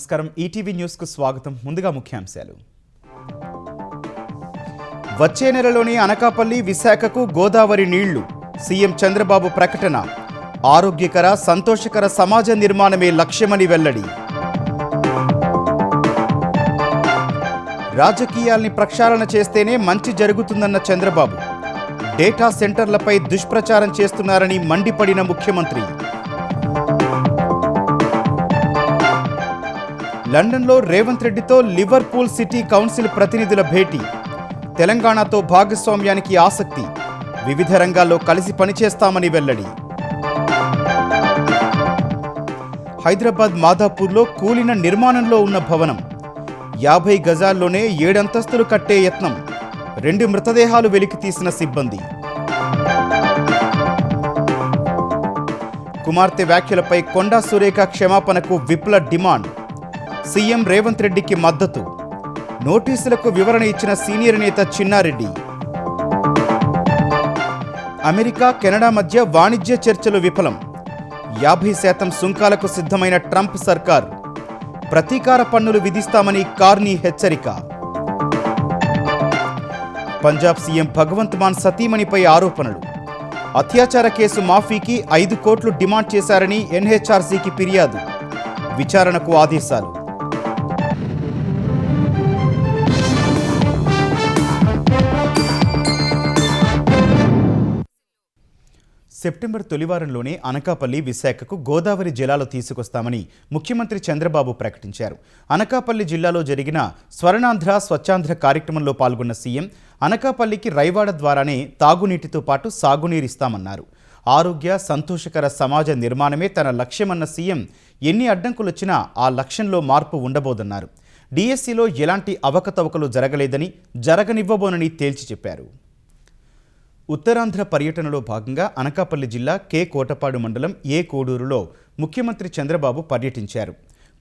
నమస్కారం ETV news కు స్వాగతం. ముందుగా ముఖ్యాంశాలు. వచ్చే నెలలోని అనకాపల్లి విశాఖకు గోదావరి నీళ్లు. సీఎం చంద్రబాబు ప్రకటన. ఆరోగ్యకర సంతోషకర సమాజ నిర్మాణమే లక్ష్యమని వెల్లడి. రాజకీయాల్ని ప్రక్షాళన చేస్తేనే మంచి జరుగుతుందన్న చంద్రబాబు. డేటా సెంటర్లపై దుష్ప్రచారం చేస్తున్నారని మండిపడిన ముఖ్యమంత్రి. లండన్లో రేవంత్ రెడ్డితో లివర్పూల్ సిటీ కౌన్సిల్ ప్రతినిధుల భేటీ. తెలంగాణతో భాగస్వామ్యానికి ఆసక్తి. వివిధ రంగాల్లో కలిసి పనిచేస్తామని వెల్లడి. హైదరాబాద్ మాదాపూర్లో కూలిన నిర్మాణంలో ఉన్న భవనం. 50 గజాల్లోనే 7 అంతస్తులు కట్టే యత్నం. 2 మృతదేహాలు వెలికి తీసిన సిబ్బంది. కుమార్తె వ్యాఖ్యలపై కొండా సురేఖ క్షమాపణకు విప్ల డిమాండ్. సీఎం రేవంత్ రెడ్డికి మద్దతు. నోటీసులకు వివరణ ఇచ్చిన సీనియర్ నేత చిన్నారెడ్డి. అమెరికా కెనడా మధ్య వాణిజ్య చర్చలు విఫలం. 50% సుంకాలకు సిద్ధమైన ట్రంప్ సర్కార్. ప్రతీకార పన్నులు విధిస్తామని కార్నీ హెచ్చరిక. పంజాబ్ సీఎం భగవంత్ మాన్ సతీమణిపై ఆరోపణలు. అత్యాచార కేసు మాఫీకి 5 కోట్లు డిమాండ్ చేశారని ఎన్హెచ్ఆర్సీకి ఫిర్యాదు. విచారణకు ఆదేశాలు. సెప్టెంబర్ తొలివారంలోనే అనకాపల్లి విశాఖకు గోదావరి జలాలు తీసుకొస్తామని ముఖ్యమంత్రి చంద్రబాబు ప్రకటించారు. అనకాపల్లి జిల్లాలో జరిగిన స్వర్ణాంధ్ర స్వచ్ఛాంధ్ర కార్యక్రమంలో పాల్గొన్న సీఎం అనకాపల్లికి రైవాడ ద్వారానే తాగునీటితో పాటు సాగునీరిస్తామన్నారు. ఆరోగ్య సంతోషకర సమాజ నిర్మాణమే తన లక్ష్యమన్న సీఎం ఎన్ని అడ్డంకులొచ్చినా ఆ లక్ష్యంలో మార్పు ఉండబోదన్నారు. డిఎస్సిలో ఎలాంటి అవకతవకలు జరగలేదని జరగనివ్వబోనని తేల్చి చెప్పారు. ఉత్తరాంధ్ర పర్యటనలో భాగంగా అనకాపల్లి జిల్లా కే కోటపాడు మండలం ఏ కోడూరులో ముఖ్యమంత్రి చంద్రబాబు పర్యటించారు.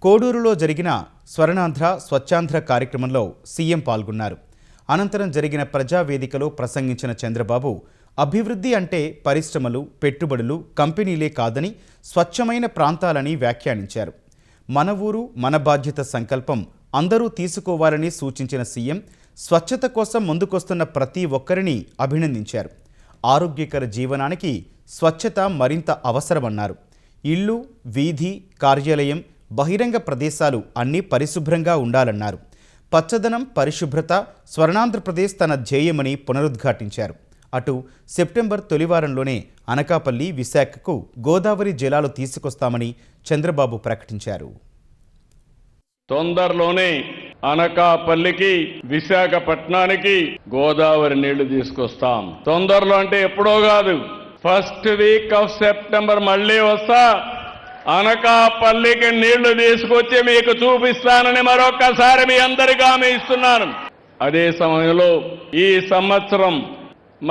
కోడూరులో జరిగిన స్వర్ణాంధ్ర స్వచ్ఛాంధ్ర కార్యక్రమంలో సీఎం పాల్గొన్నారు. అనంతరం జరిగిన ప్రజావేదికలో ప్రసంగించిన చంద్రబాబు అభివృద్ధి అంటే పరిశ్రమలు, పెట్టుబడులు, కంపెనీలే కాదని స్వచ్ఛమైన ప్రాంతాలని వ్యాఖ్యానించారు. మన ఊరు మన బాధ్యత సంకల్పం అందరూ తీసుకోవాలని సూచించిన సీఎం స్వచ్ఛత కోసం ముందుకొస్తున్న ప్రతి ఒక్కరిని అభినందించారు. ఆరోగ్యకర జీవనానికి స్వచ్ఛత మరింత అవసరమన్నారు. ఇల్లు, వీధి, కార్యాలయం, బహిరంగ ప్రదేశాలు అన్నీ పరిశుభ్రంగా ఉండాలన్నారు. పచ్చదనం, పరిశుభ్రత స్వర్ణాంధ్రప్రదేశ్ తన ధ్యేయమని పునరుద్ఘాటించారు. అటు సెప్టెంబర్ తొలివారంలోనే అనకాపల్లి విశాఖకు గోదావరి జలాలు తీసుకొస్తామని చంద్రబాబు ప్రకటించారు. తొందరలోనే అనకాపల్లికి విశాఖపట్నానికి గోదావరి నీళ్లు తీసుకొస్తాం. తొందరలో అంటే ఎప్పుడో కాదు, ఫస్ట్ వీక్ ఆఫ్ సెప్టెంబర్ మళ్ళీ వస్తా అనకాపల్లికి నీళ్లు తీసుకొచ్చి మీకు చూపిస్తానని మరొక్కసారి మీ అందరికీ హామీ ఇస్తున్నాను. అదే సమయంలో ఈ సంవత్సరం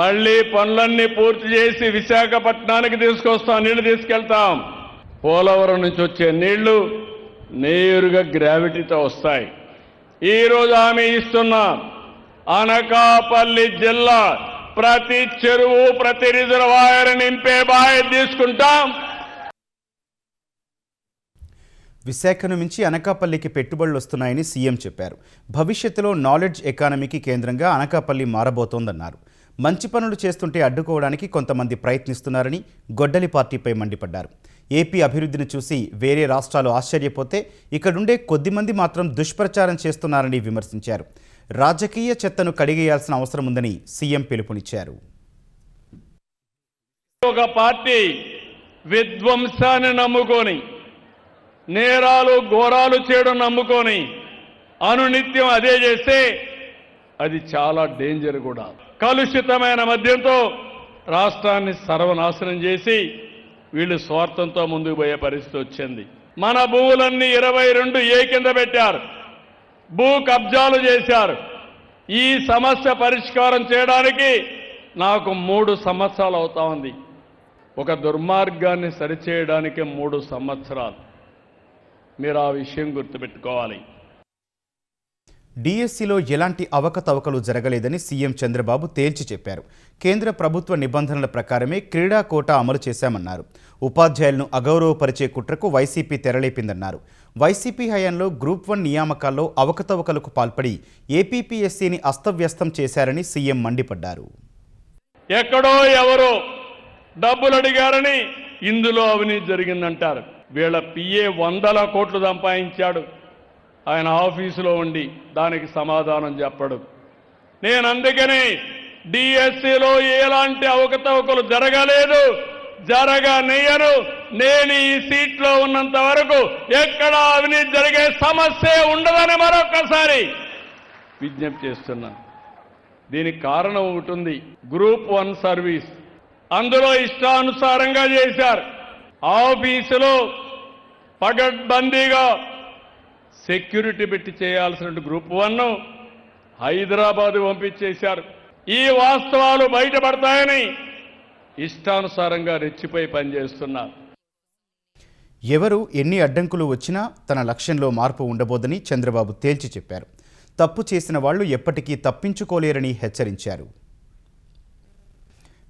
మళ్ళీ పనులన్నీ పూర్తి చేసి విశాఖపట్నానికి తీసుకొస్తాం, నీళ్లు తీసుకెళ్తాం. పోలవరం నుంచి వచ్చే నీళ్లు నేరుగా గ్రావిటీతో వస్తాయి. ఈరోజు హామీ ఇస్తున్నా, అనకాపల్లి జిల్లా ప్రతి చెరువు, ప్రతి రిజర్వాయర్ నింపే బాధ్యత తీసుకుంటాం. విశాఖను మించి అనకాపల్లికి పెట్టుబడులు వస్తున్నాయని సీఎం చెప్పారు. భవిష్యత్తులో నాలెడ్జ్ ఎకానమీకి కేంద్రంగా అనకాపల్లి మారబోతోందన్నారు. మంచి పనులు చేస్తుంటే అడ్డుకోవడానికి కొంతమంది ప్రయత్నిస్తున్నారని గొడ్డలి పార్టీపై మండిపడ్డారు. ఏపీ అభివృద్ధిని చూసి వేరే రాష్ట్రాలు ఆశ్చర్యపోతే ఇక్కడుండే కొద్దిమంది మాత్రం దుష్ప్రచారం చేస్తున్నారని విమర్శించారు. రాజకీయ చెత్తను కడిగేయాల్సిన అవసరం ఉందని సీఎం పిలుపునిచ్చారు. ఒక పార్టీ విధ్వంసాన్ని నమ్ముకొని, నేరాలు ఘోరాలు చేయడం నమ్ముకొని అనునిత్యం అదే చేస్తే అది చాలా డేంజర్ కూడా. కలుషితమైన మద్యంతో రాష్ట్రాన్ని సర్వనాశనం చేసి వీళ్ళు స్వార్థంతో ముందుకు పోయే పరిస్థితి వచ్చింది. మన భూములన్నీ 22A కింద పెట్టారు, భూ కబ్జాలు చేశారు. ఈ సమస్య పరిష్కారం చేయడానికి నాకు 3 సంవత్సరాలు అవుతా ఉంది. ఒక దుర్మార్గాన్ని సరిచేయడానికి 3 సంవత్సరాలు. మీరు ఆ విషయం గుర్తుపెట్టుకోవాలి. డిఎస్సిలో ఎలాంటి అవకతవకలు జరగలేదని సీఎం చంద్రబాబు తేల్చి చెప్పారు. కేంద్ర ప్రభుత్వ నిబంధనల ప్రకారమే క్రీడా కోటా అమలు చేశామన్నారు. ఉపాధ్యాయులను అగౌరవపరిచే కుట్రకు వైసీపీ తెరలేపిందన్నారు. వైసీపీ హయాంలో గ్రూప్ 1 నియామకాల్లో అవకతవకలకు పాల్పడి ఏపీపీఎస్సీని అస్తవ్యస్తం చేశారని సీఎం మండిపడ్డారు. ఎక్కడో ఎవరో డబ్బులు అడిగారని ఇందులో అవినీతి జరిగిందంటారు. వీళ్ళ పిఏ 100 కోట్లు సంపాదించాడు. ఆయన ఆఫీసులో ఉండి దానికి సమాధానం చెప్పడు. నేను అందుకని డిఎస్సిలో ఎలాంటి అవకతవకలు జరగలేదు, జరగనియను. నేను ఈ సీట్లో ఉన్నంత వరకు ఎక్కడ అవినీతి జరిగే సమస్య ఉండదని మరొకసారి విజ్ఞప్తి చేస్తున్నాను. దీనికి కారణం ఒకటి ఉంది. గ్రూప్ 1 సర్వీస్ అందులో ఇష్టానుసారంగా చేశారు. ఆఫీసులో పగడ్బందీగా సెక్యూరిటీ పెట్టి చేయాల్సిన గ్రూప్ 1 హైదరాబాద్ పంపించేశారు. ఈ వాస్తవాలు బయటపడతాయని ఇష్టానుసారంగా రెచ్చిపోయి పనిచేస్తున్నారు. ఎవరు ఎన్ని అడ్డంకులు వచ్చినా తన లక్ష్యంలో మార్పు ఉండబోదని చంద్రబాబు తేల్చి చెప్పారు. తప్పు చేసిన వాళ్లు ఎప్పటికీ తప్పించుకోలేరని హెచ్చరించారు.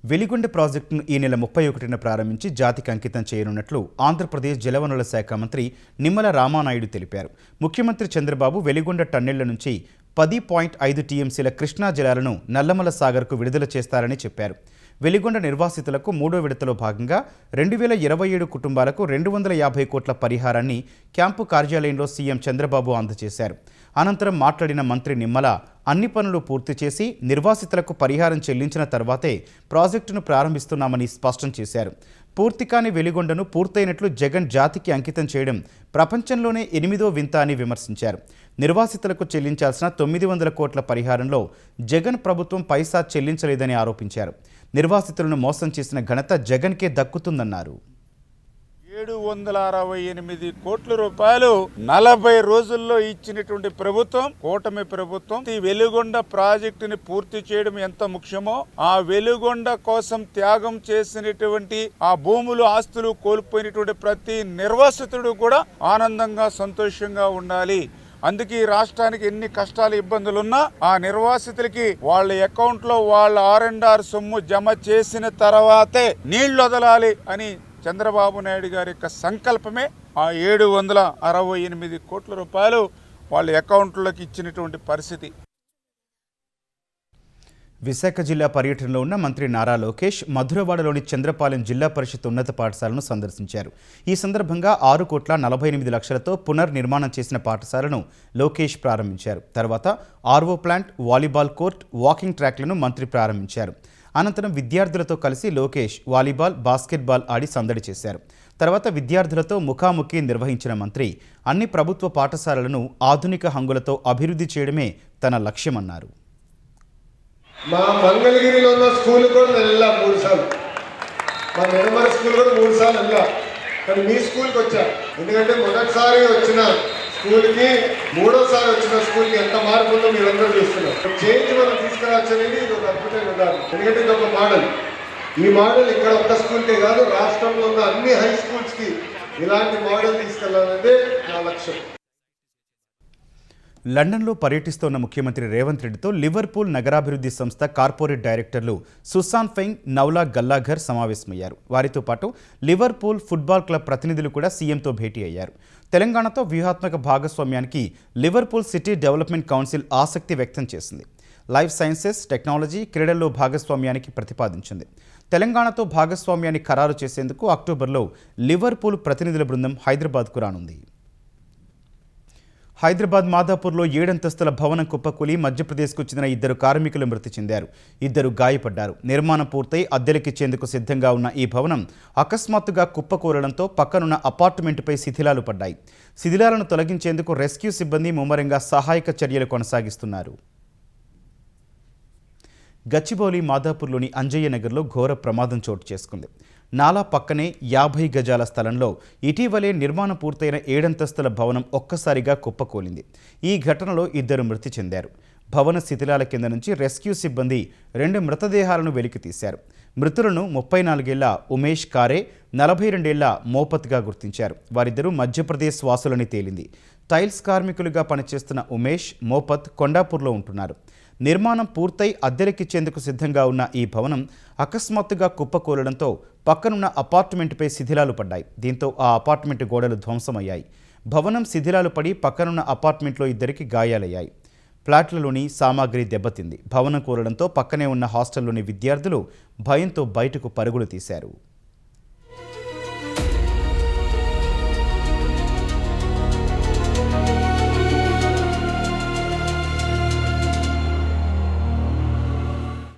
వెలిగొండ ప్రాజెక్టును ఈ నెల 31న ప్రారంభించి జాతికి అంకితం చేయనున్నట్లు ఆంధ్రప్రదేశ్ జలవనరుల శాఖ మంత్రి నిమ్మల రామానాయుడు తెలిపారు. ముఖ్యమంత్రి చంద్రబాబు వెలిగొండ టన్నెళ్ల నుంచి 10.5 టీఎంసీల కృష్ణా జలాలను నల్లమల సాగర్కు విడుదల చేస్తారని చెప్పారు. వెలిగొండ నిర్వాసితులకు 3వ విడతలో భాగంగా 2027 కుటుంబాలకు 250 కోట్ల పరిహారాన్ని క్యాంపు కార్యాలయంలో సీఎం చంద్రబాబు అందజేశారు. అనంతరం మాట్లాడిన మంత్రి నిమ్మల అన్ని పనులు పూర్తి చేసి నిర్వాసితులకు పరిహారం చెల్లించిన తర్వాతే ప్రాజెక్టును ప్రారంభిస్తున్నామని స్పష్టం చేశారు. పూర్తికాని వెలిగొండను పూర్తయినట్లు జగన్ జాతికి అంకితం చేయడం ప్రపంచంలోనే 8వ వింత అని విమర్శించారు. నిర్వాసితులకు చెల్లించాల్సిన 900 కోట్ల పరిహారంలో జగన్ ప్రభుత్వం పైసా చెల్లించలేదని ఆరోపించారు. నిర్వాసితులను మోసం చేసిన ఘనత జగన్కే దక్కుతుందన్నారు. 768 కోట్ల రూపాయలు 40 రోజుల్లో ఇచ్చినటువంటి ప్రభుత్వం కూటమి ప్రభుత్వం. ఈ వెలుగొండ ప్రాజెక్టుని పూర్తి చేయడం ఎంత ముఖ్యమో, ఆ వెలుగొండ కోసం త్యాగం చేసినటువంటి ఆ భూములు ఆస్తులు కోల్పోయినటువంటి ప్రతి నిర్వాసితుడు కూడా ఆనందంగా సంతోషంగా ఉండాలి. అందుకే ఈ రాష్ట్రానికి ఎన్ని కష్టాలు ఇబ్బందులున్నా ఆ నిర్వాసితులకి వాళ్ళ అకౌంట్ లో వాళ్ళ R&R సొమ్ము జమ చేసిన తర్వాతే నీళ్లు వదలాలి అని చంద్రబాబు నాయుడు గారి యొక్క సంకల్పమే ఆ 768 కోట్ల రూపాయలు వాళ్ళ అకౌంట్లోకి ఇచ్చినటువంటి పరిస్థితి. విశాఖ జిల్లా పర్యటనలో ఉన్న మంత్రి నారా లోకేష్ మధురవాడలోని చంద్రపాలెం జిల్లా పరిషత్ ఉన్నత పాఠశాలను సందర్శించారు. ఈ సందర్భంగా 6,48,00,000తో పునర్నిర్మాణం చేసిన పాఠశాలను లోకేష్ ప్రారంభించారు. తర్వాత RO plant, volleyball court, walking ట్రాక్లను మంత్రి ప్రారంభించారు. అనంతరం విద్యార్థులతో కలిసి లోకేష్ వాలీబాల్, బాస్కెట్బాల్ ఆడి సందడి చేశారు. తర్వాత విద్యార్థులతో ముఖాముఖి నిర్వహించిన మంత్రి అన్ని ప్రభుత్వ పాఠశాలలను ఆధునిక హంగులతో అభివృద్ధి చేయడమే తన లక్ష్యమన్నారు. మా మంగళగిరిలో ఉన్న స్కూల్ కూడా నేను వెళ్ళా 3 సార్లు. మా నిర్మల స్కూల్ కూడా 3 సార్లు వెళ్ళా. కానీ మీ స్కూల్కి వచ్చా. ఎందుకంటే మొదటిసారి వచ్చిన స్కూల్కి 3వసారి వచ్చిన స్కూల్కి ఎంత మార్పు ఉందో మీరందరూ చూస్తున్నారు. చేంజ్ మనం తీసుకురావచ్చు అనేది ఇది ఒక అద్భుతమైన ఉదాహరణ. ఎందుకంటే ఇది ఒక మోడల్. ఈ మోడల్ ఇక్కడ ఒక్క స్కూల్కే కాదు, రాష్ట్రంలో ఉన్న అన్ని హై స్కూల్స్కి ఇలాంటి మోడల్ తీసుకెళ్లాలనేదే నా లక్ష్యం. లండన్లో పర్యటిస్తోన్న ముఖ్యమంత్రి రేవంత్ రెడ్డితో లివర్పూల్ నగరాభివృద్ధి సంస్థ కార్పొరేట్ డైరెక్టర్లు సుసాన్ ఫెంగ్, నౌలా గల్లాఘర్ సమావేశమయ్యారు. వారితో పాటు లివర్పూల్ ఫుట్బాల్ క్లబ్ ప్రతినిధులు కూడా సీఎంతో భేటీ అయ్యారు. తెలంగాణతో వ్యూహాత్మక భాగస్వామ్యానికి లివర్పూల్ సిటీ డెవలప్మెంట్ కౌన్సిల్ ఆసక్తి వ్యక్తం చేసింది. లైఫ్ సైన్సెస్, టెక్నాలజీ, క్రీడల్లో భాగస్వామ్యానికి ప్రతిపాదించింది. తెలంగాణతో భాగస్వామ్యాన్ని ఖరారు చేసేందుకు అక్టోబర్లో లివర్పూల్ ప్రతినిధుల బృందం హైదరాబాద్కు రానుంది. హైదరాబాద్ మాదాపూర్లో 7 అంతస్తుల భవనం కుప్పకూలి మధ్యప్రదేశ్కు చెందిన 2 కార్మికులు మృతి చెందారు. 2 గాయపడ్డారు. నిర్మాణం పూర్తయి అద్దెలకిచ్చేందుకు సిద్ధంగా ఉన్న ఈ భవనం అకస్మాత్తుగా కుప్పకూలడంతో పక్కనున్న అపార్ట్మెంటుపై శిథిలాలు పడ్డాయి. శిథిలాలను తొలగించేందుకు రెస్క్యూ సిబ్బంది ముమ్మరంగా సహాయక చర్యలు కొనసాగిస్తున్నారు. గచ్చిబౌలి మాదాపూర్లోని అంజయ్య నగర్లో ఘోర ప్రమాదం చోటు చేసుకుంది. నాలా పక్కనే 50 గజాల స్థలంలో ఇటీవలే నిర్మాణం పూర్తయిన 7 అంతస్తుల భవనం ఒక్కసారిగా కుప్పకూలింది. ఈ ఘటనలో 2 మృతి చెందారు. భవన శిథిలాల కింద నుంచి రెస్క్యూ సిబ్బంది 2 మృతదేహాలను వెలికితీశారు. మృతులను 34 ఏళ్ల ఉమేష్ కారే, 42 ఏళ్ల మోపత్గా గుర్తించారు. వారిద్దరూ మధ్యప్రదేశ్ వాసులని తేలింది. టైల్స్ కార్మికులుగా పనిచేస్తున్న ఉమేష్, మోపత్ కొండాపూర్లో ఉంటున్నారు. నిర్మాణం పూర్తయి అద్దెలకిచ్చేందుకు సిద్ధంగా ఉన్న ఈ భవనం అకస్మాత్తుగా కుప్పకూలడంతో పక్కనున్న అపార్ట్మెంటుపై శిథిలాలు పడ్డాయి. దీంతో ఆ అపార్ట్మెంటు గోడలు ధ్వంసమయ్యాయి. భవనం శిథిలాలు పడి పక్కనున్న అపార్ట్మెంట్లో 2కి గాయాలయ్యాయి. ఫ్లాట్లలోని సామాగ్రి దెబ్బతింది. భవనం కూలడంతో పక్కనే ఉన్న హాస్టల్లోని విద్యార్థులు భయంతో బయటకు పరుగులు తీశారు.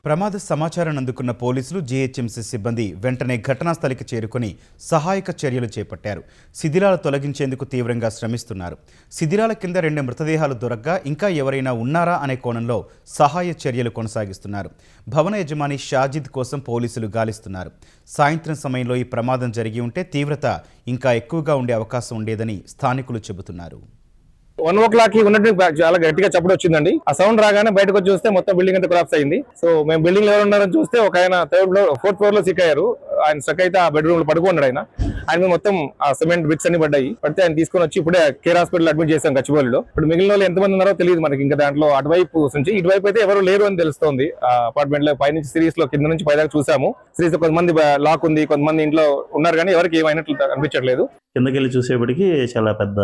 ప్రమాద సమాచారాన్ని అందుకున్న పోలీసులు, జీహెచ్ఎంసీ సిబ్బంది వెంటనే ఘటనా స్థలికి చేరుకుని సహాయక చర్యలు చేపట్టారు. శిథిలాలు తొలగించేందుకు తీవ్రంగా శ్రమిస్తున్నారు. శిథిలాల కింద 2 మృతదేహాలు దొరక్క ఇంకా ఎవరైనా ఉన్నారా అనే కోణంలో సహాయ చర్యలు కొనసాగిస్తున్నారు. భవన యజమాని షాజిద్ కోసం పోలీసులు గాలిస్తున్నారు. సాయంత్రం సమయంలో ఈ ప్రమాదం జరిగి ఉంటే తీవ్రత ఇంకా ఎక్కువగా ఉండే అవకాశం ఉండేదని స్థానికులు చెబుతున్నారు. 1 o'clock ఉన్నట్టు చాలా గట్టిగా చప్పుడు వచ్చిందండి. ఆ సౌండ్ రాగానే బయటకు వచ్చి చూస్తే మొత్తం బిల్డింగ్ అంతా కొలాప్స్ అయింది. సో మేము బిల్డింగ్ లో ఎవరు ఉన్నారని చూస్తే ఒక ఆయన 4th floor లో సిక్ అయ్యారు. ఆయన స్ట్రక్ అయితే ఆ బెడ్రూమ్ లో పడుకున్నాడు. ఆయన మొత్తం ఆ సిమెంట్ బ్రిక్స్ అన్ని పడ్డాయి. పడితే ఆయన తీసుకొని వచ్చి ఇప్పుడే కేర్ హాస్పిటల్ అడ్మిట్ చేశాం గచ్చిబౌలిలో. ఇప్పుడు మిగిలిన వాళ్ళు ఎంతమంది ఉన్నారో తెలియదు మనకి. ఇంకా దాంట్లో అటువైపు నుంచి ఇటువైపు అయితే ఎవరు లేరు అని తెలుస్తోంది. అపార్ట్మెంట్ లో పైనుంచి సిరీస్ లో కింద నుంచి పైదాకా చూసాము. సిరీస్ లో కొంతమంది లాక్ ఉంది, కొంతమంది ఇంట్లో ఉన్నారు, కానీ ఎవరికి ఏమైనట్లు అనిపించట్లేదు. కిందకి వెళ్ళి చూసేప్పటికి చాలా పెద్ద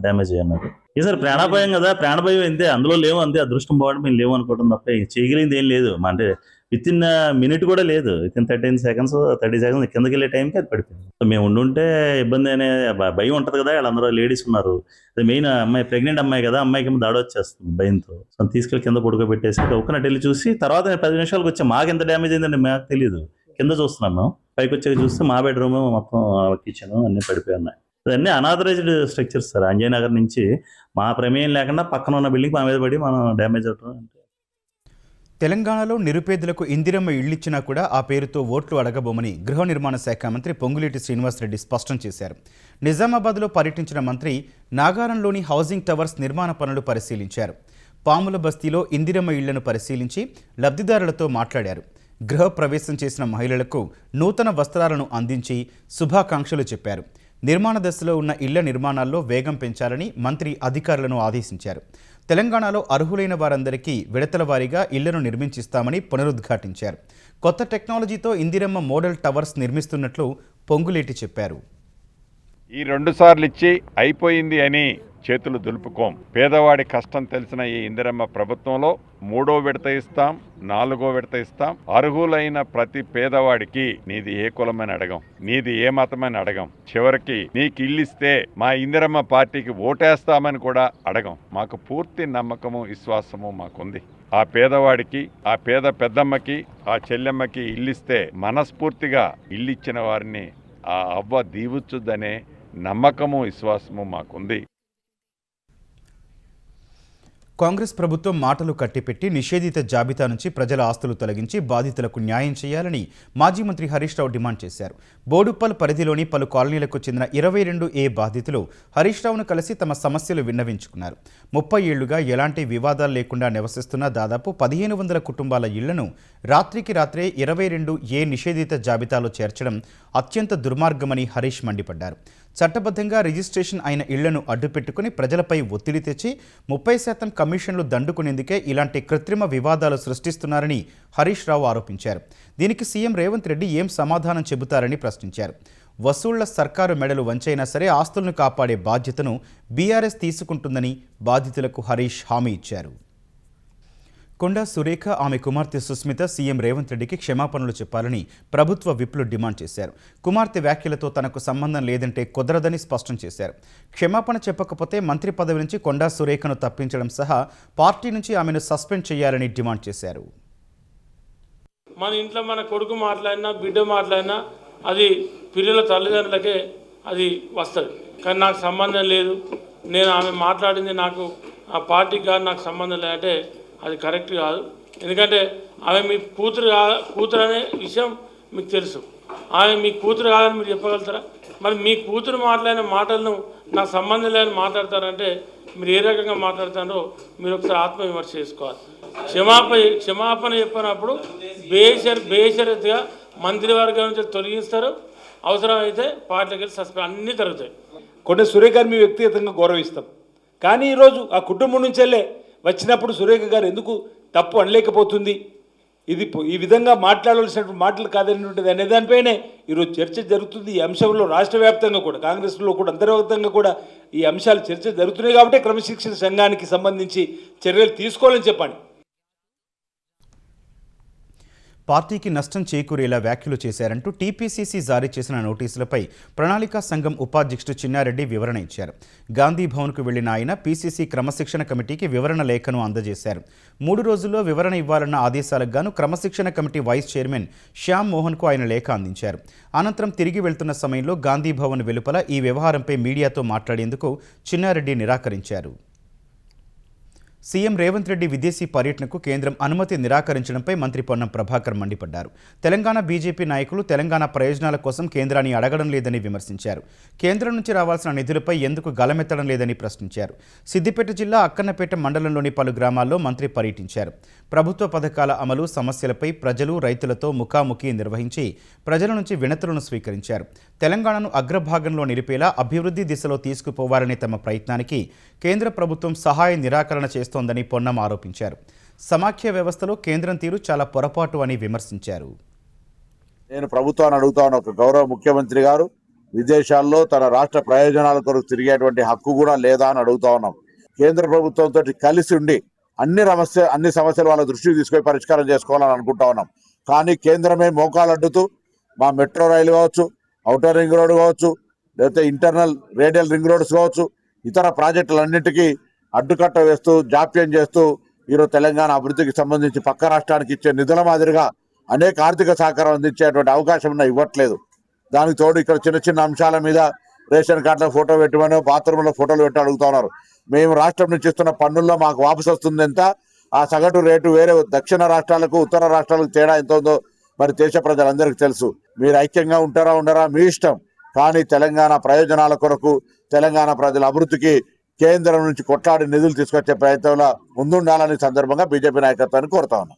డ్యామేజ్ అయ్యారు. ఈసారి ప్రాణాపాయం కదా, ప్రాణభయం అంతే. అందులో లేవు, అంతే. అదృష్టం పోవడం మేము లేవు అనుకోవడం తప్ప చేయగలిగింది ఏం లేదు. అంటే విత్ ఇన్ మినిట్ కూడా లేదు. విత్ ఇన్ 30 seconds కిందకి వెళ్ళే టైంకి అది పడిపోయింది. మేము ఉండుంటే ఇబ్బంది అనే భయం ఉంటుంది కదా. వాళ్ళందరూ లేడీస్ ఉన్నారు. అది మెయిన్ అమ్మాయి, ప్రెగ్నెంట్ అమ్మాయి కదా, అమ్మాయికి దాడి వచ్చేస్తుంది భయంతో. సో తీసుకెళ్ళి కింద పడుకోబెట్టేసి ఒక్కనట్టు వెళ్ళి చూసి తర్వాత 10 నిమిషాలకు వచ్చి మాకు ఎంత డ్యామేజ్ అయిందండి మాకు తెలియదు. కింద చూస్తున్నాం మేము. పైకి వచ్చాక చూస్తే మా బెడ్రూమ్ మొత్తం కిచెన్ అన్ని పడిపోయి ఉన్నాయి. అన్నీ unauthorized structures sir. Anjay Nagar నుంచి మా ప్రమేయం లేకుండా పక్కన ఉన్న బిల్డింగ్ మా మీద పడి మనం డ్యామేజ్ అవటం. తెలంగాణలో నిరుపేదలకు ఇందిరమ్మ ఇళ్లిచ్చినా కూడా ఆ పేరుతో ఓట్లు అడగబోమని గృహ నిర్మాణ శాఖ మంత్రి పొంగులేటి శ్రీనివాసరెడ్డి స్పష్టం చేశారు. నిజామాబాద్లో పర్యటించిన మంత్రి నాగారంలోని హౌసింగ్ టవర్స్ నిర్మాణ పనులు పరిశీలించారు. పాముల బస్తీలో ఇందిరమ్మ ఇళ్లను పరిశీలించి లబ్ధిదారులతో మాట్లాడారు. గృహ ప్రవేశం చేసిన మహిళలకు నూతన వస్త్రాలను అందించి శుభాకాంక్షలు చెప్పారు. నిర్మాణ దశలో ఉన్న ఇళ్ల నిర్మాణాల్లో వేగం పెంచాలని మంత్రి అధికారులను ఆదేశించారు. తెలంగాణలో అర్హులైన వారందరికీ విడతల వారీగా ఇళ్లను నిర్మించిస్తామని పునరుద్ఘాటించారు. కొత్త టెక్నాలజీతో ఇందిరమ్మ మోడల్ టవర్స్ నిర్మిస్తున్నట్లు పొంగులేటి చెప్పారు. ఈ 2 సార్లు ఇచ్చి అయిపోయింది అని చేతులు దులుపుకోం. పేదవాడి కష్టం తెలిసిన ఈ ఇందిరమ్మ ప్రభుత్వంలో 3వ విడత ఇస్తాం, 4వ విడత ఇస్తాం. అర్హులైన ప్రతి పేదవాడికి నీది ఏ కులమని అడగం, నీది ఏ మతమని అడగం, చివరికి నీకు ఇల్లిస్తే మా ఇందిరమ్మ పార్టీకి ఓటేస్తామని కూడా అడగం. మాకు పూర్తి నమ్మకము, విశ్వాసము మాకుంది. ఆ పేదవాడికి, ఆ పేద పెద్దమ్మకి, ఆ చెల్లెమ్మకి ఇల్లిస్తే మనస్ఫూర్తిగా ఇల్లిచ్చిన వారిని ఆ అవ్వ దీవుచ్చుదనే నమ్మకము, విశ్వాసము మాకుంది. కాంగ్రెస్ ప్రభుత్వం మాటలు కట్టిపెట్టి నిషేధిత జాబితా నుంచి ప్రజల ఆస్తులు తొలగించి బాధితులకు న్యాయం చేయాలని మాజీ మంత్రి హరీష్ రావు డిమాండ్ చేశారు. బోడుప్పల్ పరిధిలోని పలు కాలనీలకు చెందిన 22A బాధితులు హరీష్ రావును కలిసి తమ సమస్యలు విన్నవించుకున్నారు. 30 ఏళ్లుగా ఎలాంటి వివాదాలు లేకుండా నివసిస్తున్న దాదాపు 1500 కుటుంబాల ఇళ్లను రాత్రికి రాత్రే 22A నిషేధిత జాబితాలో చేర్చడం అత్యంత దుర్మార్గమని హరీష్ మండిపడ్డారు. చట్టబద్ధంగా రిజిస్ట్రేషన్ అయిన ఇళ్లను అడ్డుపెట్టుకుని ప్రజలపై ఒత్తిడి తెచ్చి 30% కమిషన్లు దండుకునేందుకే ఇలాంటి కృత్రిమ వివాదాలు సృష్టిస్తున్నారని హరీష్ రావు ఆరోపించారు. దీనికి సీఎం రేవంత్ రెడ్డి ఏం సమాధానం చెబుతారని ప్రశ్నించారు. వసూళ్ల సర్కారు మెడలు వంచైనా సరే ఆస్తులను కాపాడే బాధ్యతను బీఆర్ఎస్ తీసుకుంటుందని బాధితులకు హరీష్ హామీ ఇచ్చారు. కొండా సురేఖ, ఆమె కుమార్తె సుస్మిత సీఎం రేవంత్ రెడ్డికి క్షమాపణలు చెప్పాలని ప్రభుత్వ విప్లు డిమాండ్ చేశారు. కుమార్తె వ్యాఖ్యలతో తనకు సంబంధం లేదంటే కుదరదని స్పష్టం చేశారు. క్షమాపణ చెప్పకపోతే మంత్రి పదవి నుంచి కొండా సురేఖను తప్పించడం సహా పార్టీ నుంచి ఆమెను సస్పెండ్ చేయాలని డిమాండ్ చేశారు. మన ఇంట్లో మన కొడుకు మాట్లాడినా, బిడ్డ మాట్లాడినా అది పిల్లల తల్లిదండ్రులకే అది వస్తుంది. కానీ నాకు సంబంధం లేదు, నేను ఆమె మాట్లాడింది నాకు ఆ పార్టీకి కాదు, నాకు సంబంధం లేదంటే అది కరెక్ట్ కాదు. ఎందుకంటే ఆమె మీ కూతురు అనే విషయం మీకు తెలుసు. ఆమె మీ కూతురు కాదని మీరు చెప్పగలుగుతారా? మరి మీ కూతురు మాట్లాడిన మాటలను నాకు సంబంధం లేదని మాట్లాడతారంటే మీరు ఏ రకంగా మాట్లాడతారో మీరు ఒకసారి ఆత్మవిమర్శ చేసుకోవాలి. క్షమాపణ చెప్పినప్పుడు బేషరతుగా మంత్రివర్గం నుంచి తొలగిస్తారు. అవసరమైతే పార్టీకి వెళ్ళి సస్పెండ్ అన్నీ జరుగుతాయి. కొండ సురేఖ గారిని మీ వ్యక్తిగతంగా గౌరవిస్తాం, కానీ ఈరోజు ఆ కుటుంబం నుంచి వెళ్ళే వచ్చినప్పుడు సురేఖ గారు ఎందుకు తప్పు అనలేకపోతుంది? ఇది ఈ విధంగా మాట్లాడవలసినటువంటి మాటలు కాదనేటువంటిది అనే దానిపైనే ఈరోజు చర్చ జరుగుతుంది. ఈ అంశంలో రాష్ట్ర వ్యాప్తంగా కూడా కాంగ్రెస్లో కూడా అంతర్గతంగా కూడా ఈ అంశాలు చర్చ జరుగుతున్నాయి కాబట్టి క్రమశిక్షణ సంఘానికి సంబంధించి చర్యలు తీసుకోవాలని చెప్పండి. పార్టీకి నష్టం చేకూరేలా వ్యాఖ్యలు చేశారంటూ టీపీసీసీ జారీ చేసిన నోటీసులపై ప్రణాళికా సంఘం ఉపాధ్యక్షుడు చిన్నారెడ్డి వివరణ ఇచ్చారు. గాంధీ భవన్కు వెళ్లిన ఆయన పీసీసీ క్రమశిక్షణ కమిటీకి వివరణ లేఖను అందజేశారు. 3 రోజుల్లో వివరణ ఇవ్వాలన్న ఆదేశాలకు గాను క్రమశిక్షణ కమిటీ వైస్ చైర్మన్ శ్యామ్ మోహన్కు ఆయన లేఖ అందించారు. అనంతరం తిరిగి వెళ్తున్న సమయంలో గాంధీ భవన్ వెలుపల ఈ వ్యవహారంపై మీడియాతో మాట్లాడేందుకు చిన్నారెడ్డి నిరాకరించారు. సీఎం రేవంత్ రెడ్డి విదేశీ పర్యటనకు కేంద్రం అనుమతి నిరాకరించడంపై మంత్రి పొన్నం ప్రభాకర్ మండిపడ్డారు. తెలంగాణ బీజేపీ నాయకులు తెలంగాణ ప్రయోజనాల కోసం కేంద్రాన్ని అడగడం లేదని విమర్శించారు. కేంద్రం నుంచి రావాల్సిన నిధులపై ఎందుకు గలమెత్తడం లేదని ప్రశ్నించారు. సిద్దిపేట జిల్లా అక్కన్నపేట మండలంలోని పలు గ్రామాల్లో మంత్రి పర్యటించారు. ప్రభుత్వ పథకాల అమలు సమస్యలపై ప్రజలు రైతులతో ముఖాముఖి నిర్వహించి ప్రజల నుంచి వినతులను స్వీకరించారు. తెలంగాణను అగ్రభాగంలో నిలిపేలా అభివృద్ధి దిశలో తీసుకుపోవాలనే తమ ప్రయత్నానికి కేంద్ర ప్రభుత్వం సహాయ నిరాకరణ చేస్తోందని పొన్నం ఆరోపించారు. సమాఖ్య వ్యవస్థలో కేంద్రం తీరు చాలా పొరపాటు అని విమర్శించారు. నేను ప్రభుత్వాన్ని అడుగుతా ఉన్న ఒక గౌరవ ముఖ్యమంత్రి గారు విదేశాల్లో తన రాష్ట్ర ప్రయోజనాల కొరకు తిరిగేటువంటి హక్కు కూడా లేదా అని అడుగుతా ఉన్నాం. కేంద్ర ప్రభుత్వంతో కలిసి ఉండి అన్ని సమస్యలు వాళ్ళ దృష్టికి తీసుకొని పరిష్కారం చేసుకోవాలని అనుకుంటా ఉన్నాం. కానీ కేంద్రమే మోకాలు అడ్డుతూ మా మెట్రో రైలు కావచ్చు, ఔటర్ రింగ్ రోడ్ కావచ్చు, లేకపోతే ఇంటర్నల్ రేడియల్ రింగ్ రోడ్స్ కావచ్చు, ఇతర ప్రాజెక్టులన్నింటికీ అడ్డుకట్ట వేస్తూ జాప్యం చేస్తూ ఈరోజు తెలంగాణ అభివృద్ధికి సంబంధించి పక్క రాష్ట్రానికి ఇచ్చే నిధుల మాదిరిగా అనేక ఆర్థిక సహకారం అందించేటువంటి అవకాశం ఇవ్వట్లేదు. దానికి తోడు ఇక్కడ చిన్న చిన్న అంశాల మీద రేషన్ కార్డులో ఫోటో పెట్టమనో బాత్రూంలో ఫోటోలు పెట్టి అడుగుతా ఉన్నారు. మేము రాష్ట్రం నుంచి ఇస్తున్న పన్నుల్లో మాకు వాపసు వస్తుంది ఎంత, ఆ సగటు రేటు వేరే దక్షిణ రాష్ట్రాలకు ఉత్తర రాష్ట్రాలకు తేడా ఎంత ఉందో మరి దేశ ప్రజలందరికీ తెలుసు. మీరు ఐక్యంగా ఉంటారా ఉండరా మీ ఇష్టం. కానీ తెలంగాణ ప్రయోజనాల కొరకు తెలంగాణ ప్రజల అభివృద్ధికి కేంద్రం నుంచి కొట్లాడి నిధులు తీసుకొచ్చే ప్రయత్నంలో ముందుండాలని సందర్భంగా బీజేపీ నాయకత్వాన్ని కోరుతా ఉన్నాం.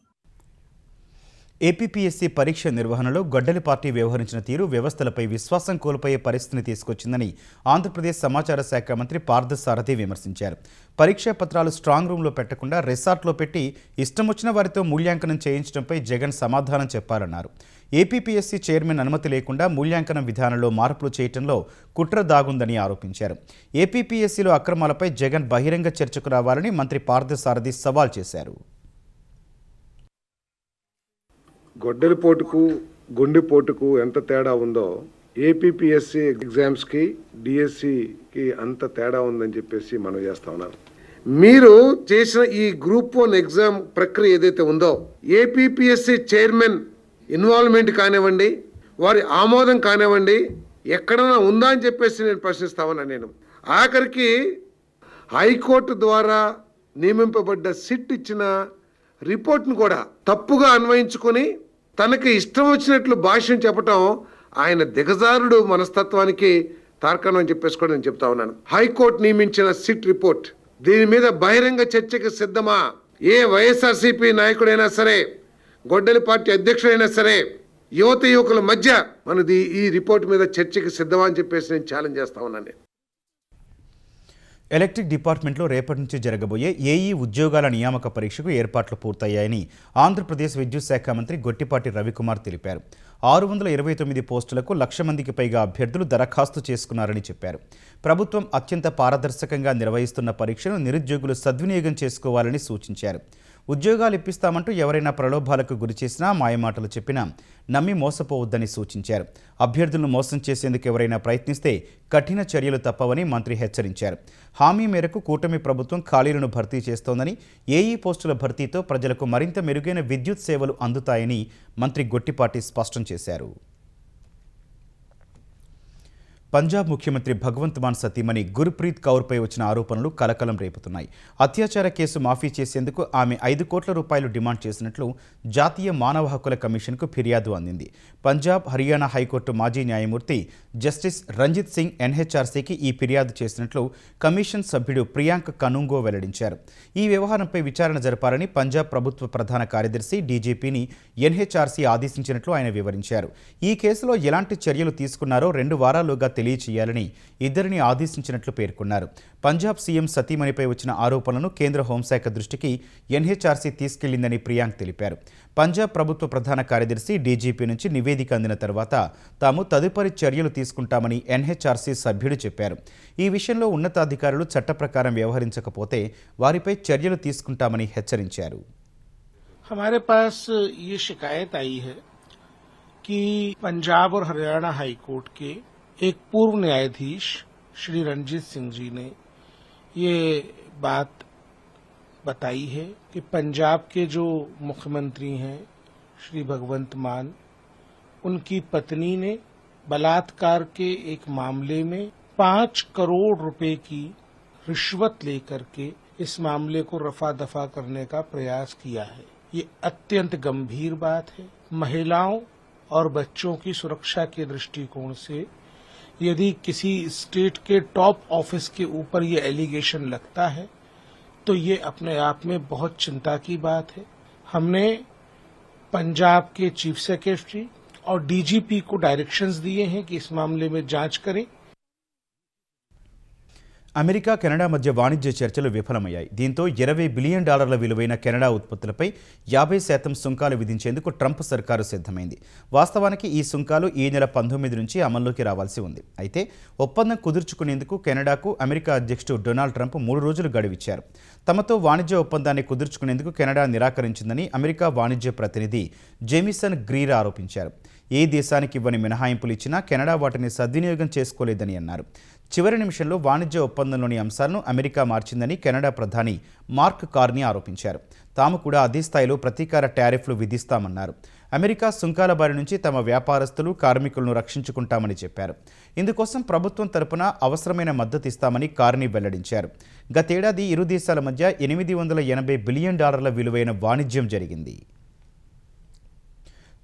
ఏపీపీఎస్సీ పరీక్ష నిర్వహణలో గొడ్డలి పార్టీ వ్యవహరించిన తీరు వ్యవస్థలపై విశ్వాసం కోల్పోయే పరిస్థితిని తీసుకొచ్చిందని ఆంధ్రప్రదేశ్ సమాచార శాఖ మంత్రి పార్థసారథి విమర్శించారు. పరీక్షా పత్రాలు స్ట్రాంగ్ రూమ్లో పెట్టకుండా రిసార్ట్లో పెట్టి ఇష్టం వచ్చిన వారితో మూల్యాంకనం చేయించడంపై జగన్ సమాధానం చెప్పాలన్నారు. ఏపీపీఎస్సీ చైర్మన్ అనుమతి లేకుండా మూల్యాంకనం విధానంలో మార్పులు చేయడంలో కుట్ర దాగుందని ఆరోపించారు. ఏపీపీఎస్సీలో అక్రమాలపై జగన్ బహిరంగ చర్చకు రావాలని మంత్రి పార్థసారథి సవాల్ చేశారు. గొడ్డలిపోటుకు గుండెపోటుకు ఎంత తేడా ఉందో ఏపీపీఎస్సీ ఎగ్జామ్స్కి డిఎస్సికి అంత తేడా ఉందని చెప్పేసి మనం చేస్తా ఉన్నాను. మీరు చేసిన ఈ గ్రూప్ 1 ఎగ్జామ్ ప్రక్రియ ఏదైతే ఉందో ఏపీపీఎస్సీ చైర్మన్ ఇన్వాల్వ్మెంట్ కానివ్వండి, వారి ఆమోదం కానివ్వండి, ఎక్కడైనా ఉందా అని చెప్పేసి నేను ప్రశ్నిస్తా ఉన్నాను. నేను ఆఖరికి హైకోర్టు ద్వారా నియమింపబడ్డ సిట్ ఇచ్చిన రిపోర్ట్ను కూడా తప్పుగా అన్వయించుకొని తనకి ఇష్టం వచ్చినట్లు భాష్యం చెప్పటం ఆయన దిగజారుడు మనస్తత్వానికి తార్కాణం అని చెప్పేసి కూడా నేను చెప్తా ఉన్నాను. హైకోర్టు నియమించిన సిట్ రిపోర్ట్ దీని మీద బహిరంగ చర్చకి సిద్ధమా? ఏ వైఎస్ఆర్సీపీ నాయకుడైనా సరే, గొడ్డలి పార్టీ అధ్యక్షుడైనా సరే, యువకుల మధ్య మనది ఈ రిపోర్ట్ మీద చర్చకి సిద్ధమా అని చెప్పేసి నేను ఛాలెంజ్ చేస్తా ఉన్నాను. ఎలక్ట్రిక్ డిపార్ట్మెంట్లో రేపటి నుంచి జరగబోయే ఏఈ ఉద్యోగాల నియామక పరీక్షకు ఏర్పాట్లు పూర్తయ్యాయని ఆంధ్రప్రదేశ్ విద్యుత్ శాఖ మంత్రి గొట్టిపాటి రవికుమార్ తెలిపారు. 629 పోస్టులకు 1,00,000 మందికి పైగా అభ్యర్థులు దరఖాస్తు చేసుకున్నారని చెప్పారు. ప్రభుత్వం అత్యంత పారదర్శకంగా నిర్వహిస్తున్న పరీక్షను నిరుద్యోగులు సద్వినియోగం చేసుకోవాలని సూచించారు. ఉద్యోగాలు ఇప్పిస్తామంటూ ఎవరైనా ప్రలోభాలకు గురి చేసినా, మాయమాటలు చెప్పినా నమ్మి మోసపోవద్దని సూచించారు. అభ్యర్థులను మోసం చేసేందుకు ఎవరైనా ప్రయత్నిస్తే కఠిన చర్యలు తప్పవని మంత్రి హెచ్చరించారు. హామీ మేరకు కూటమి ప్రభుత్వం ఖాళీలను భర్తీ చేస్తోందని, ఏఈ పోస్టుల భర్తీతో ప్రజలకు మరింత మెరుగైన విద్యుత్ సేవలు అందుతాయని మంత్రి గొట్టిపాటి స్పష్టం చేశారు. పంజాబ్ ముఖ్యమంత్రి భగవంత్ మాన్ సతీమణి గుర్ప్రీత్ కౌర్పై వచ్చిన ఆరోపణలు కలకలం రేపుతున్నాయి. అత్యాచార కేసు మాఫీ చేసేందుకు ఆమె 5 కోట్ల రూపాయలు డిమాండ్ చేసినట్లు జాతీయ మానవ హక్కుల కమిషన్కు ఫిర్యాదు అందింది. పంజాబ్, హర్యానా హైకోర్టు మాజీ న్యాయమూర్తి జస్టిస్ రంజిత్ సింగ్ ఎన్హెచ్ఆర్సీకి ఈ ఫిర్యాదు చేసినట్లు కమిషన్ సభ్యుడు ప్రియాంక్ కనుంగో వెల్లడించారు. ఈ వ్యవహారంపై విచారణ జరపాలని పంజాబ్ ప్రభుత్వ ప్రధాన కార్యదర్శి డీజీపీని ఎన్హెచ్ఆర్సీ ఆదేశించినట్లు ఆయన వివరించారు. ఈ కేసులో ఎలాంటి చర్యలు తీసుకున్నారో 2 వారాల్లోగా తెలియచేయాలని ఇద్దరిని ఆదేశించినట్లు పేర్కొన్నారు. పంజాబ్ సీఎం సతీమణిపై వచ్చిన ఆరోపణలను కేంద్ర హోంశాఖ దృష్టికి ఎన్హెచ్ఆర్సీ తీసుకెళ్లిందని ప్రియాంక్ తెలిపారు. పంజాబ్ ప్రభుత్వ ప్రధాన కార్యదర్శి డీజీపీ నుంచి నివేదిక అందిన తర్వాత తాము తదుపరి చర్యలు తీసుకుంటామని ఎన్హెచ్ఆర్సీ సభ్యుడు చెప్పారు. ఈ విషయంలో ఉన్నతాధికారులు చట్ట ప్రకారం వ్యవహరించకపోతే వారిపై చర్యలు తీసుకుంటామని హెచ్చరించారు. हमारे पास ये शिकायत आई है कि पंजाब और हरियाणा हाई कोर्ट के एक पूर्व न्यायाधीश श्री रणजीत सिंह जी ने ये बात बताई है कि पंजाब के जो मुख्यमंत्री हैं श्री भगवंत मान, उनकी पत्नी ने बलात्कार के एक मामले में 5 करोड़ रुपए की रिश्वत लेकर के इस मामले को रफा दफा करने का प्रयास किया है। ये अत्यंत गंभीर बात है। महिलाओं और बच्चों की सुरक्षा के दृष्टिकोण से यदि किसी स्टेट के टॉप ऑफिस के ऊपर ये एलिगेशन लगता है तो ये अपने आप में बहुत चिंता की बात है। हमने पंजाब के चीफ सेक्रेटरी और डीजीपी को डायरेक्शंस दिए हैं कि इस मामले में जांच करें। అమెరికా కెనడా మధ్య వాణిజ్య చర్చలు విఫలమయ్యాయి. దీంతో $20 బిలియన్ విలువైన కెనడా ఉత్పత్తులపై 50% సుంకాలు విధించేందుకు ట్రంప్ సర్కారు సిద్ధమైంది. వాస్తవానికి ఈ సుంకాలు ఈ నెల 19 నుంచి అమల్లోకి రావాల్సి ఉంది. అయితే ఒప్పందం కుదుర్చుకునేందుకు కెనడాకు అమెరికా అధ్యక్షుడు డొనాల్డ్ ట్రంప్ 3 రోజులు గడువిచ్చారు. తమతో వాణిజ్య ఒప్పందాన్ని కుదుర్చుకునేందుకు కెనడా నిరాకరించిందని అమెరికా వాణిజ్య ప్రతినిధి జేమిసన్ గ్రీర్ ఆరోపించారు. ఏ దేశానికి ఇవ్వని మినహాయింపులు ఇచ్చినా కెనడా వాటిని సద్వినియోగం చేసుకోలేదని అన్నారు. చివరి నిమిషంలో వాణిజ్య ఒప్పందంలోని అంశాలను అమెరికా మార్చిందని కెనడా ప్రధాని మార్క్ కార్నీ ఆరోపించారు. తాము కూడా అదే స్థాయిలో ప్రతీకార టారిఫ్లు విధిస్తామన్నారు. అమెరికా సుంకాల బారి నుంచి తమ వ్యాపారస్తులు, కార్మికులను రక్షించుకుంటామని చెప్పారు. ఇందుకోసం ప్రభుత్వం తరపున అవసరమైన మద్దతు ఇస్తామని కార్నీ వెల్లడించారు. గతేడాది ఇరు దేశాల మధ్య $880 బిలియన్ విలువైన వాణిజ్యం జరిగింది.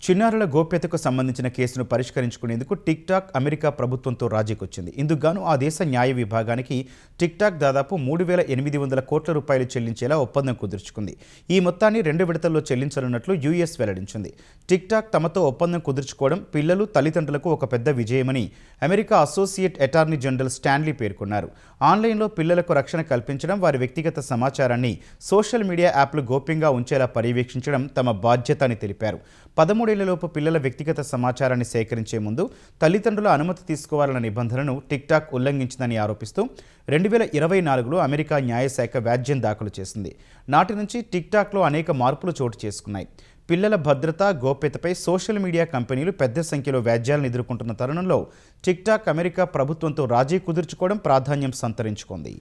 చిన్నారుల గోప్యతకు సంబంధించిన కేసును పరిష్కరించుకునేందుకు టిక్ టాక్ అమెరికా ప్రభుత్వంతో రాజీకొచ్చింది. ఇందుకుగాను ఆ దేశ న్యాయ విభాగానికి టిక్ టాక్ దాదాపు $3,800 కోట్ల చెల్లించేలా ఒప్పందం కుదుర్చుకుంది. ఈ మొత్తాన్ని 2 విడతల్లో చెల్లించనున్నట్లు యుఎస్ వెల్లడించింది. టిక్ టాక్ తమతో ఒప్పందం కుదుర్చుకోవడం పిల్లలు, తల్లిదండ్రులకు ఒక పెద్ద విజయమని America associate attorney general Stanley పేర్కొన్నారు. ఆన్లైన్లో పిల్లలకు రక్షణ కల్పించడం, వారి వ్యక్తిగత సమాచారాన్ని సోషల్ మీడియా యాప్లు గోప్యంగా ఉంచేలా పర్యవేక్షించడం తమ బాధ్యత అని తెలిపారు. 13 ఏళ్లలోపు పిల్లల వ్యక్తిగత సమాచారాన్ని సేకరించే ముందు తల్లిదండ్రుల అనుమతి తీసుకోవాలన్న నిబంధనను టిక్ టాక్ ఉల్లంఘించిందని ఆరోపిస్తూ 2024లో అమెరికా న్యాయశాఖ వ్యాజ్యం దాఖలు చేసింది. నాటి నుంచి టిక్ టాక్లో అనేక మార్పులు చోటు చేసుకున్నాయి. పిల్లల భద్రత, గోప్యతపై సోషల్ మీడియా కంపెనీలు పెద్ద సంఖ్యలో వ్యాజ్యాలను ఎదుర్కొంటున్న తరుణంలో టిక్ టాక్ అమెరికా ప్రభుత్వంతో రాజీ కుదుర్చుకోవడం ప్రాధాన్యం సంతరించుకుంది.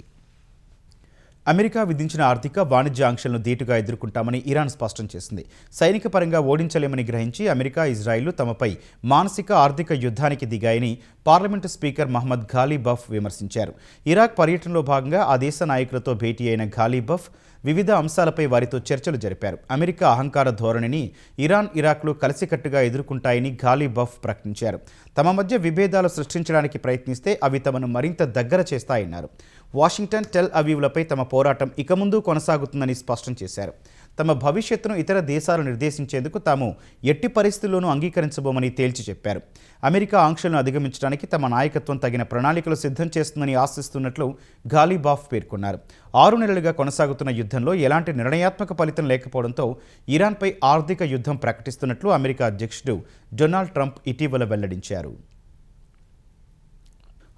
అమెరికా విధించిన ఆర్థిక, వాణిజ్య ఆంక్షలను ధీటుగా ఎదుర్కొంటామని ఇరాన్ స్పష్టం చేసింది. సైనిక పరంగా ఓడించలేమని గ్రహించి అమెరికా, ఇజ్రాయిల్ తమపై మానసిక, ఆర్థిక యుద్ధానికి దిగాయని పార్లమెంటు స్పీకర్ మహ్మద్ ఘాలిబఫ్ విమర్శించారు. ఇరాక్ పర్యటనలో భాగంగా ఆ దేశ నాయకులతో భేటీ అయిన ఘాలిబఫ్ వివిధ అంశాలపై వారితో చర్చలు జరిపారు. అమెరికా అహంకార ధోరణిని ఇరాన్, ఇరాక్లు కలిసికట్టుగా ఎదుర్కొంటాయని ఘాలిబఫ్ ప్రకటించారు. తమ మధ్య విభేదాలు సృష్టించడానికి ప్రయత్నిస్తే అవి తమను మరింత దగ్గర చేస్తాయన్నారు. వాషింగ్టన్, టెల్ అవీవ్లపై తమ పోరాటం ఇక ముందు కొనసాగుతుందని స్పష్టం చేశారు. తమ భవిష్యత్తును ఇతర దేశాలు నిర్దేశించేందుకు తాము ఎట్టి పరిస్థితుల్లోనూ అంగీకరించబోమని తేల్చి చెప్పారు. అమెరికా ఆంక్షలను అధిగమించడానికి తమ నాయకత్వం తగిన ప్రణాళికలు సిద్ధం చేస్తుందని ఆశిస్తున్నట్లు ఘాలిబాఫ్ పేర్కొన్నారు. 6 నెలలుగా కొనసాగుతున్న యుద్ధంలో ఎలాంటి నిర్ణయాత్మక ఫలితం లేకపోవడంతో ఇరాన్పై ఆర్థిక యుద్ధం ప్రకటిస్తున్నట్లు అమెరికా అధ్యక్షుడు డొనాల్డ్ ట్రంప్ ఇటీవల వెల్లడించారు.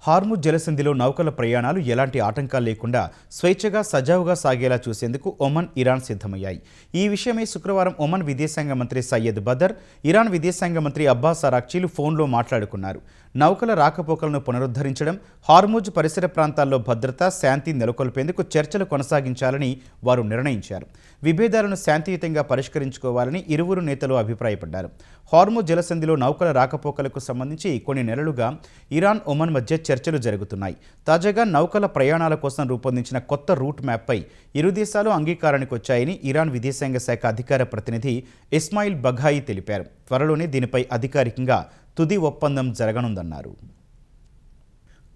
హార్ముజ్ జలసంధిలో నౌకల ప్రయాణాలు ఎలాంటి ఆటంకాలు లేకుండా స్వేచ్ఛగా, సజావుగా సాగేలా చూసేందుకు ఒమన్, ఇరాన్ సిద్ధమయ్యాయి. ఈ విషయమై శుక్రవారం ఒమన్ విదేశాంగ మంత్రి సయ్యద్ బదర్, ఇరాన్ విదేశాంగ మంత్రి అబ్బాస్ అరాక్చీలు ఫోన్లో మాట్లాడుకున్నారు. నౌకల రాకపోకలను పునరుద్ధరించడం, హార్ముజ్ పరిసర ప్రాంతాల్లో భద్రత, శాంతి నెలకొల్పేందుకు చర్చలు కొనసాగించాలని వారు నిర్ణయించారు. విభేదాలను శాంతియుతంగా పరిష్కరించుకోవాలని ఇరువురు నేతలు అభిప్రాయపడ్డారు. హార్ముజ్ జలసంధిలో నౌకల రాకపోకలకు సంబంధించి కొన్ని నెలలుగా ఇరాన్, ఒమన్ మధ్య చర్చలు జరుగుతున్నాయి. తాజాగా నౌకల ప్రయాణాల కోసం రూపొందించిన కొత్త రూట్ మ్యాప్పై ఇరు దేశాలు అంగీకారానికి వచ్చాయని ఇరాన్ విదేశాంగ శాఖ అధికార ప్రతినిధి ఇస్మాయిల్ బఘాయి తెలిపారు. త్వరలోనే దీనిపై అధికారికంగా తుది ఒప్పందం జరగనుందన్నారు.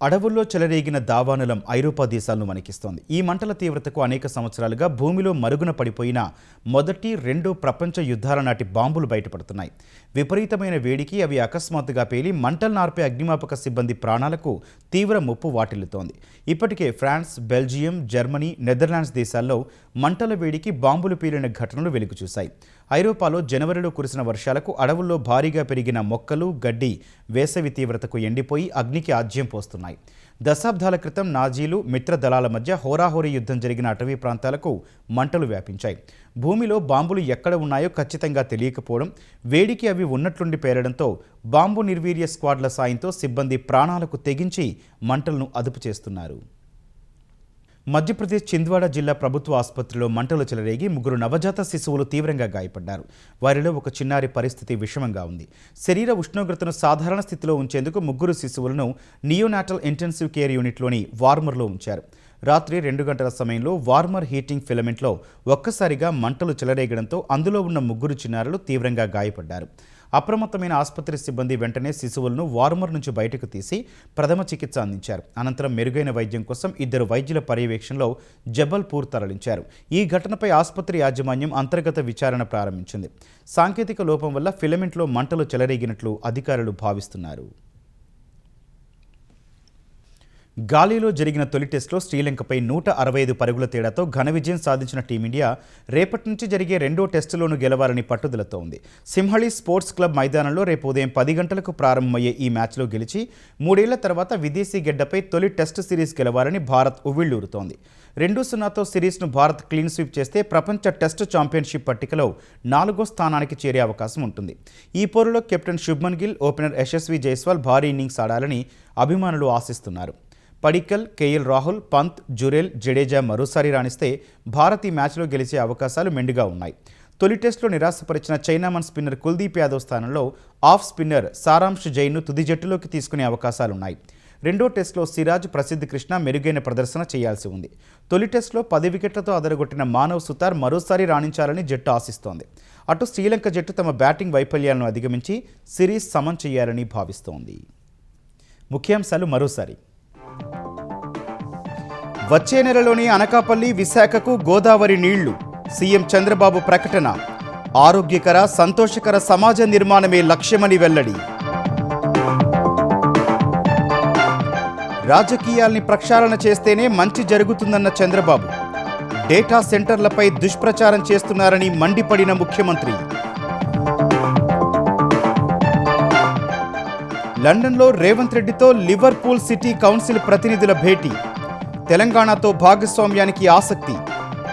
అడవుల్లో చెలరేగిన దావానలం ఐరోపా దేశాలను వణికిస్తోంది. ఈ మంటల తీవ్రతకు అనేక సంవత్సరాలుగా భూమిలో మరుగున పడిపోయిన మొదటి, రెండో ప్రపంచ యుద్ధాల నాటి బాంబులు బయటపడుతున్నాయి. విపరీతమైన వేడికి అవి అకస్మాత్తుగా పేలి మంటలు నార్పే అగ్నిమాపక సిబ్బంది ప్రాణాలకు తీవ్ర ముప్పు వాటిల్లుతోంది. ఇప్పటికే ఫ్రాన్స్, బెల్జియం, జర్మనీ, నెదర్లాండ్స్ దేశాల్లో మంటల వేడికి బాంబులు పేలిన ఘటనలు వెలుగుచూశాయి. ఐరోపాలో జనవరిలో కురిసిన వర్షాలకు అడవుల్లో భారీగా పెరిగిన మొక్కలు, గడ్డి వేసవి తీవ్రతకు ఎండిపోయి అగ్నికి ఆజ్యం పోస్తున్నాయి. దశాబ్దాల క్రితం నాజీలు, మిత్ర దళాల మధ్య హోరాహోరీ యుద్ధం జరిగిన అటవీ ప్రాంతాలకు మంటలు వ్యాపించాయి. భూమిలో బాంబులు ఎక్కడ ఉన్నాయో ఖచ్చితంగా తెలియకపోవడం, వేడికి అవి ఉన్నట్లుండి పేరడంతో బాంబు నిర్వీర్య స్క్వాడ్ల సాయంతో సిబ్బంది ప్రాణాలకు తెగించి మంటలను అదుపు చేస్తున్నారు. మధ్యప్రదేశ్ చింద్వాడ జిల్లా ప్రభుత్వ ఆసుపత్రిలో మంటలు చెలరేగి 3 నవజాత శిశువులు తీవ్రంగా గాయపడ్డారు. వారిలో ఒక చిన్నారి పరిస్థితి విషమంగా ఉంది. శరీర ఉష్ణోగ్రతను సాధారణ స్థితిలో ఉంచేందుకు 3 శిశువులను నియోనాటల్ ఇంటెన్సివ్ కేర్ యూనిట్లోని వార్మర్లో ఉంచారు. రాత్రి 2 గంటల సమయంలో వార్మర్ హీటింగ్ ఫిలమెంట్లో ఒక్కసారిగా మంటలు చెలరేగడంతో అందులో ఉన్న 3 చిన్నారులు తీవ్రంగా గాయపడ్డారు. అప్రమత్తమైన ఆసుపత్రి సిబ్బంది వెంటనే శిశువులను వార్మర్ నుంచి బయటకు తీసి ప్రథమ చికిత్స అందించారు. అనంతరం మెరుగైన వైద్యం కోసం 2 వైద్యుల పర్యవేక్షణలో జబల్పూర్ తరలించారు. ఈ ఘటనపై ఆసుపత్రి యాజమాన్యం అంతర్గత విచారణ ప్రారంభించింది. సాంకేతిక లోపం వల్ల ఫిలమెంట్లో మంటలు చెలరేగినట్లు అధికారులు భావిస్తున్నారు. గాలిలో జరిగిన తొలి టెస్టులో శ్రీలంకపై 165 పరుగుల తేడాతో ఘన విజయం సాధించిన టీమిండియా రేపటి నుంచి జరిగే 2వ టెస్టులోనూ గెలవాలని పట్టుదలతో ఉంది. సింహళి స్పోర్ట్స్ క్లబ్ మైదానంలో రేపు ఉదయం 10 గంటలకు ప్రారంభమయ్యే ఈ మ్యాచ్లో గెలిచి 3 ఏళ్ల తర్వాత విదేశీ గడ్డపై తొలి టెస్టు సిరీస్ గెలవాలని భారత్ ఉవ్విళ్లూరుతోంది. 2-0తో సిరీస్ను భారత్ క్లీన్ స్వీప్ చేస్తే ప్రపంచ టెస్టు ఛాంపియన్షిప్ పట్టికలో 4వ స్థానానికి చేరే అవకాశం ఉంటుంది. ఈ పోరులో కెప్టెన్ శుభ్మన్ గిల్, ఓపెనర్ యశస్వి జైస్వాల్ భారీ ఇన్నింగ్స్ ఆడాలని అభిమానులు ఆశిస్తున్నారు. పడిక్కల్, కేఎల్ రాహుల్, పంత్, జురేల్, జడేజా మరోసారి రాణిస్తే భారత్ ఈ మ్యాచ్లో గెలిచే అవకాశాలు మెండుగా ఉన్నాయి. తొలి టెస్టులో నిరాశపరిచిన చైనామన్ స్పిన్నర్ కుల్దీప్ యాదవ్ స్థానంలో ఆఫ్ స్పిన్నర్ సారాంశ్ జైన్ను తుది జట్టులోకి తీసుకునే అవకాశాలున్నాయి. 2వ టెస్టులో సిరాజ్, ప్రసిద్ధ్ కృష్ణ మెరుగైన ప్రదర్శన చేయాల్సి ఉంది. తొలి టెస్టులో 10 వికెట్లతో అదరగొట్టిన మానవ్ సుతార్ మరోసారి రాణించాలని జట్టు ఆశిస్తోంది. అటు శ్రీలంక జట్టు తమ బ్యాటింగ్ వైఫల్యాలను అధిగమించి సిరీస్ సమన్ చేయాలని భావిస్తోంది. ముఖ్యాంశాలు మరోసారి. వచ్చే నెలలోని అనకాపల్లి, విశాఖకు గోదావరి నీళ్లు. సీఎం చంద్రబాబు ప్రకటన. ఆరోగ్యకర, సంతోషకర సమాజ నిర్మాణమే లక్ష్యమని వెల్లడి. రాజకీయాల్ని ప్రక్షాళన చేస్తేనే మంచి జరుగుతుందన్న చంద్రబాబు. డేటా సెంటర్లపై దుష్ప్రచారం చేస్తున్నారని మండిపడిన ముఖ్యమంత్రి. లండన్లో రేవంత్ రెడ్డితో లివర్పూల్ సిటీ కౌన్సిల్ ప్రతినిధుల భేటీ. తెలంగాణతో భాగస్వామ్యానికి ఆసక్తి.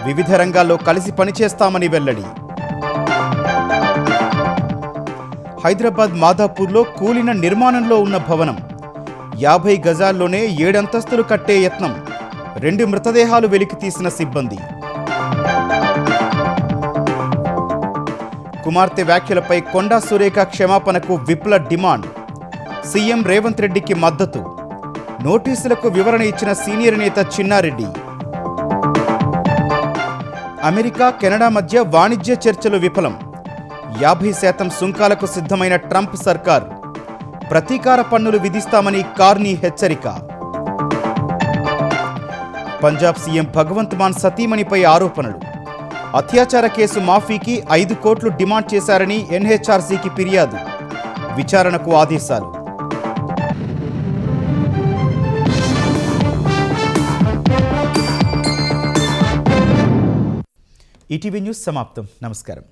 వివిధ రంగాల్లో కలిసి పనిచేస్తామని వెల్లడి. హైదరాబాద్ మాదాపూర్లో కూలిన నిర్మాణంలో ఉన్న భవనం 50 గజాల్లోనే 7 అంతస్తులు కట్టే యత్నం. 2 మృతదేహాలు వెలికి తీసిన సిబ్బంది. కుమార్తె వ్యాఖ్యలపై కొండా సురేఖ క్షమాపణకు విప్ల డిమాండ్. సీఎం రేవంత్ రెడ్డికి మద్దతు. నోటీసులకు వివరణ ఇచ్చిన సీనియర్ నేత చిన్నారెడ్డి. అమెరికా, కెనడా మధ్య వాణిజ్య చర్చలు విఫలం. 50% సుంకాలకు సిద్ధమైన ట్రంప్ సర్కార్. ప్రతీకార పన్నులు విధిస్తామని కార్నీ హెచ్చరిక. పంజాబ్ సీఎం భగవంత్ మాన్ సతీమణిపై ఆరోపణలు. అత్యాచార కేసు మాఫీకి 5 కోట్లు డిమాండ్ చేశారని ఎన్హెచ్ఆర్సీకి ఫిర్యాదు. విచారణకు ఆదేశాలు. ఈటీవీ న్యూస్ సమాప్తం. నమస్కారం.